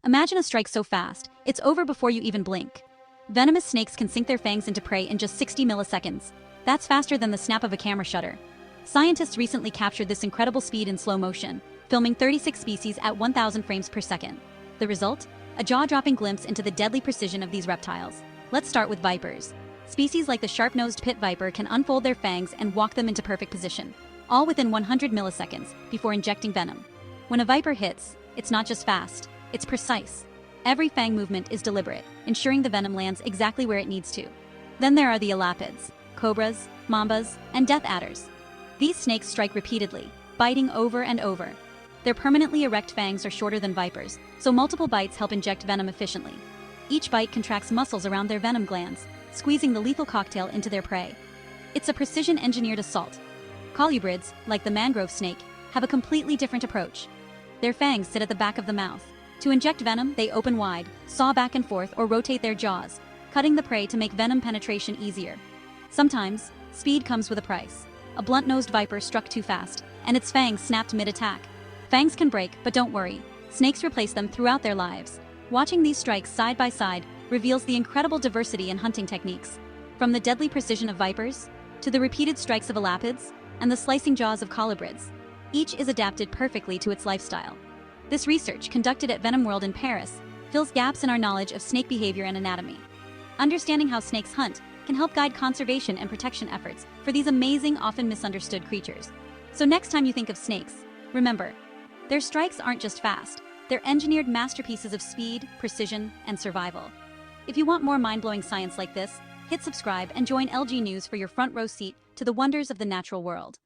Imagine a strike so fast, it's over before you even blink. Venomous snakes can sink their fangs into prey in just 60 milliseconds. That's faster than the snap of a camera shutter. Scientists recently captured this incredible speed in slow motion, filming 36 species at 1,000 frames per second. The result? A jaw-dropping glimpse into the deadly precision of these reptiles. Let's start with vipers. Species like the sharp-nosed pit viper can unfold their fangs and walk them into perfect position, all within 100 milliseconds before injecting venom. When a viper hits, it's not just fast, it's precise. Every fang movement is deliberate, ensuring the venom lands exactly where it needs to. Then there are the elapids, cobras, mambas, and death adders. These snakes strike repeatedly, biting over and over. Their permanently erect fangs are shorter than vipers, so multiple bites help inject venom efficiently. Each bite contracts muscles around their venom glands, squeezing the lethal cocktail into their prey. It's a precision-engineered assault. Colubrids, like the mangrove snake, have a completely different approach. Their fangs sit at the back of the mouth. To inject venom, they open wide, saw back and forth, or rotate their jaws, cutting the prey to make venom penetration easier. Sometimes, speed comes with a price. A blunt-nosed viper struck too fast, and its fangs snapped mid-attack. Fangs can break, but don't worry. Snakes replace them throughout their lives. Watching these strikes side by side reveals the incredible diversity in hunting techniques. From the deadly precision of vipers, to the repeated strikes of elapids, and the slicing jaws of colubrids. Each is adapted perfectly to its lifestyle. This research, conducted at Venom World in Paris, fills gaps in our knowledge of snake behavior and anatomy. Understanding how snakes hunt can help guide conservation and protection efforts for these amazing, often misunderstood creatures. So next time you think of snakes, remember, their strikes aren't just fast, they're engineered masterpieces of speed, precision, and survival. If you want more mind-blowing science like this, hit subscribe and join LG News for your front row seat to the wonders of the natural world.